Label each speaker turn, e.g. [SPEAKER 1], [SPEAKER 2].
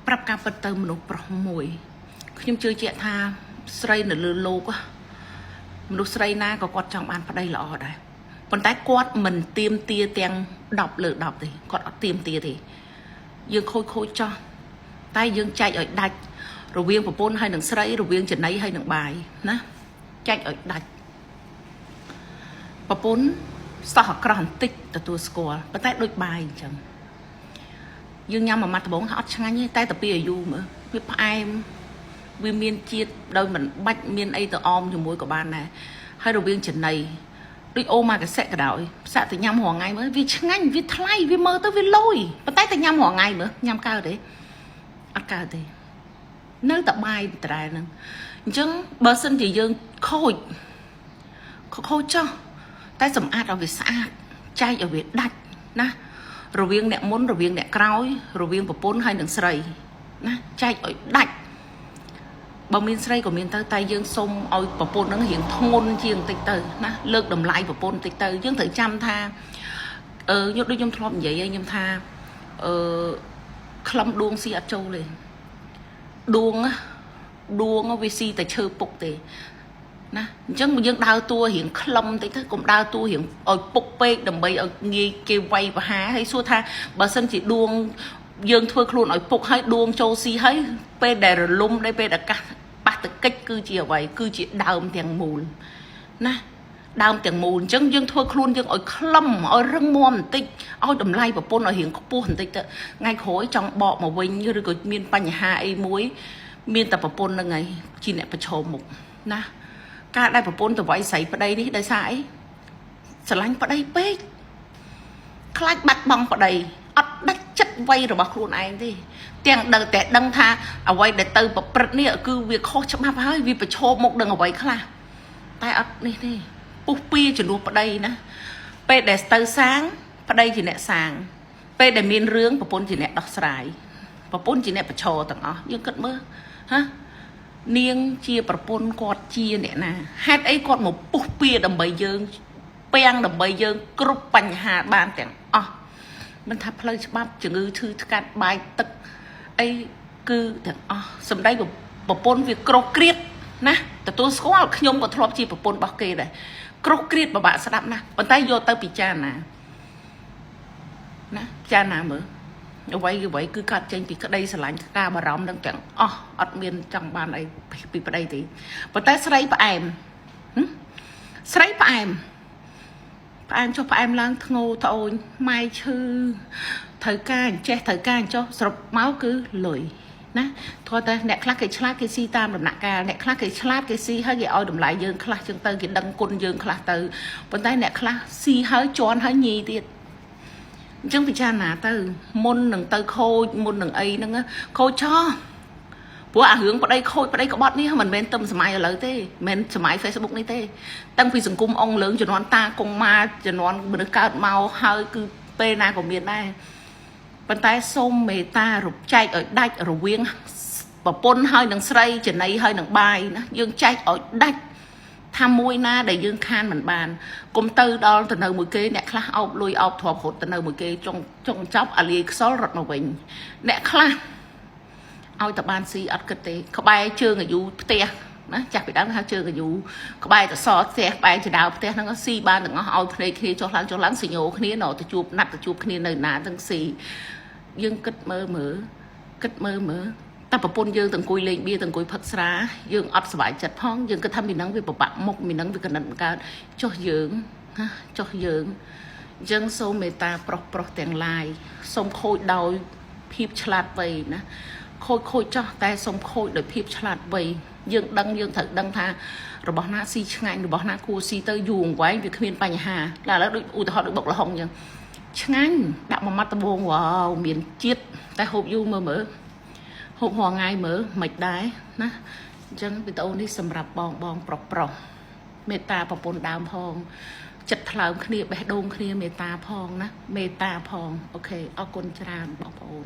[SPEAKER 1] ប្រាប់ការពិតទៅមនុស្សប្រុសមួយខ្ញុំជឿជាក់ថាស្រីនៅលើលោកមនុស្សស្រីណាក៏គាត់ចង់បានប្តីល្អដែរប៉ុន្តែគាត់មិនទៀមទាទាំង10 លើ 10ទេគាត់អត់ទៀមទាទេយើងខូចចោះតែយើងចែកឲ្យដាច់រវាងប្រពន្ធហើយនឹងស្រីរវាងចំណៃហើយនឹងបាយណាចែកឲ្យដាច់ប្រពន្ធសោះអាក្រក់បន្តិចទទួលស្គាល់ប៉ុន្តែដូចបាយអញ្ចឹងយើងញ៉ាំមួយម៉ាត់ដំបងអត់ឆ្ងាញ់ទេតែទៅពីអាយុមើលវាផ្អែមវាមានជាតិដោយមិនបាច់មានអីទៅអមជាមួយក៏បានដែរហើយរវាងចំណៃដូចអូម៉ាកសិក៏ដោយផ្សាក់ទៅញ៉ាំរាល់ថ្ងៃមើលវាឆ្ងាញ់វាថ្លៃវាមើលទៅវាលុយប៉ុន្តែទៅញ៉ាំរាល់ថ្ងៃមើលញ៉ាំកើតទេអត់កើតទេនៅតែបាយត្រែហ្នឹងអញ្ចឹងបើសិនជាយើងខូចចោះតែសម្អាតឲ្យវាស្អាតចែកឲ្យវាដាច់ណារវាងអ្នកមុនរវាងអ្នកក្រោយរវាងប្រពន្ធហើយនឹងស្រីណាចែកឲ្យដាច់បើមានស្រីក៏មានទៅតែយើងសុំឲ្យប្រពន្ធនឹងរៀងធ្ងន់ជាងបន្តិចទៅណាលើកតម្លៃប្រពន្ធបន្តិចទៅយើងត្រូវចាំថាខ្ញុំដូចខ្ញុំធ្លាប់និយាយឲ្យខ្ញុំថាខ្លឹមដួងស៊ីអត់ចូលទេដួងវាស៊ីតែឈើពុកទេណាអញ្ចឹងយើងដើរតួរៀងខ្លឹមតិចទៅកុំដើរតួរៀងឲ្យពុកពេកដើម្បីឲ្យងាយគេវាយប្រហារហើយសួរថាបើសិនជាដួងយើងធ្វើខ្លួនឲ្យពុកហើយដួងចូលស៊ីហើយពេលដែលរលំដែរពេលអាកាសប៉ះតកិច្ចគឺជាអ្វីគឺជាដើមទាំងមូលណាដើមទាំងមូលអញ្ចឹងយើងធ្វើខ្លួនយើងឲ្យខ្លឹមឲ្យរឹងមាំបន្តិចឲ្យតម្លៃប្រពន្ធឲ្យរៀងខ្ពស់បន្តិចទៅថ្ងៃក្រោយចង់បកមកវិញឬក៏មានបញ្ហាអីមួយមានតែប្រពន្ធហ្នឹងឯងជាអ្នកប្រឈមមុខណាការដែលប្រពន្ធទៅវាយស្រីប្តីនេះដោយសារអីស្រឡាញ់ប្តីពេកខ្លាចបាត់បង់ប្តីអត់ដាច់ចិត្តវ័យរបស់ខ្លួនឯងទេទាំងតែដឹងថាអ្វីដែលទៅប្រព្រឹត្តនេះគឺវាខុសច្បាប់ហើយវាប្រឈមមុខនឹងអ្វីខ្លះតែអត់នេះទេពុះពៀជំនួសប្តីណាពេលដែលទៅសាងប្តីជាអ្នកសាងពេលដែលមានរឿងប្រពន្ធជាអ្នកដោះស្រាយប្រពន្ធជាអ្នកប្រឈរទាំងអស់យើងគិតមើលហ៎នាងជាប្រពន្ធគាត់ជាអ្នកណាហេតុអីគាត់មកពុះពៀដើម្បីយើងពាំងដើម្បីយើងគ្រប់បញ្ហាបានទាំងអស់មិនថាផ្លូវច្បាប់ជំងឺឈឺថ្កាត់បាយទឹកអីគឺទាំងអស់សម្ដីប្រពន្ធវាក្រោកគ្រៀតណាទទួលស្គាល់ខ្ញុំក៏ធ្លាប់ជាប្រពន្ធរបស់គេដែរក្រោកគ្រៀតពិបាកស្ដាប់ណាស់ប៉ុន្តែយកទៅពិចារណាណាពិចារណាមើលអ្វីគឺកាត់ចេញពីក្តីស្រឡាញ់ការបារម្ភនឹងទាំងអស់អត់មានចង់បានអីពីប្តីទេប៉ុន្តែស្រីផ្អែមស្រីផ្អែមចុះផ្អែមឡើងធ្ងោត្អូនម៉ែឈឺត្រូវការអញ្ចេះត្រូវការអញ្ចោះស្រុបមកគឺលុយណាធោះតែអ្នកខ្លះគេឆ្លាតគេស៊ីតាមដំណាក់កាលអ្នកខ្លះគេឆ្លាតគេស៊ីហើយគេឲ្យតម្លៃយើងខ្លះចឹងទៅគេដឹងគុណយើងខ្លះទៅប៉ុន្តែអ្នកខ្លះស៊ីហើយជន់ហើយញីទៀតអញ្ចឹងពិចារណាទៅមុននឹងទៅខូចមុននឹងអីហ្នឹងខូចចោលព្រោះអារឿងប្តីខូចប្តីក្បត់នេះមិនមែនតែសម័យឥឡូវទេមិនមែនសម័យ Facebook នេះទេតាំងពីសង្គមអងលើងជំនាន់តាកុងម៉ាជំនាន់មនុស្សកើតមកហើយគឺពេលណាក៏មានដែរប៉ុន្តែសូមមេត្តារំចែកឲ្យដាច់រវាងប្រពន្ធហើយនឹងស្រីចំណៃហើយនឹងបាយណាយើងចែកឲ្យដាច់ថាមួយណាដែលយើងខានមិនបានកុំទៅដល់ទៅនៅមួយគេអ្នកខ្លះអោបលុយអោបទ្រព្យរត់ទៅនៅមួយគេចុងចប់អាលាយខ្សលរត់មកវិញអ្នកខ្លះឲ្យតបានស៊ីអត់គិតទេក្បែរជើងអាយុផ្ទះណាចាស់ពីដើមហៅជើងអាយុក្បែរតសផ្ទះក្បែរចដៅផ្ទះហ្នឹងស៊ីបានទាំងអស់ឲ្យភ្នែកគ្នាចុះឡើងសញ្ញោគ្នាណទៅជួបណាត់ទៅជួបគ្នានៅណាទាំងស៊ីយើងគិតមើលតែប្រពន្ធយើងទាំងអង្គុយលេងបៀទាំងអង្គុយផឹកស្រាយើងអត់សុបាយចិត្តផងយើងគិតថាមីនឹងវាពិបាកមុខមីនឹងវាកណិតកើតចុះយើងណាចុះយើងអញ្ចឹងសូមមេត្តាប្រុសទាំងឡាយសូមខូចដោយភាពឆ្លាតវៃណាខូចចោះតែសូមខូចដោយភាពឆ្លាតវៃយើងត្រូវដឹងថារបស់ណាស៊ីឆ្ងាញ់របស់ណាគួរស៊ីទៅយូរអង្វែងវាគ្មានបញ្ហាឥឡូវដូចឧទាហរណ៍ដូចបុកល្ហុងអញ្ចឹងឆ្ងាញ់ដាក់មួយម៉ាត់ដំបងវ៉ាវមានជាតិតែហូបយូរមើលហូបរាល់ថ្ងៃមើលមិនដែរណាអញ្ចឹងវីដេអូនេះសម្រាប់បងប្រុសមេត្តាប្រពន្ធដើមផងចិត្តថ្លើមគ្នាបេះដូងគ្នាមេត្តាផងណាមេត្តាផងអូខេអរគុណច្រើនបងប្អូន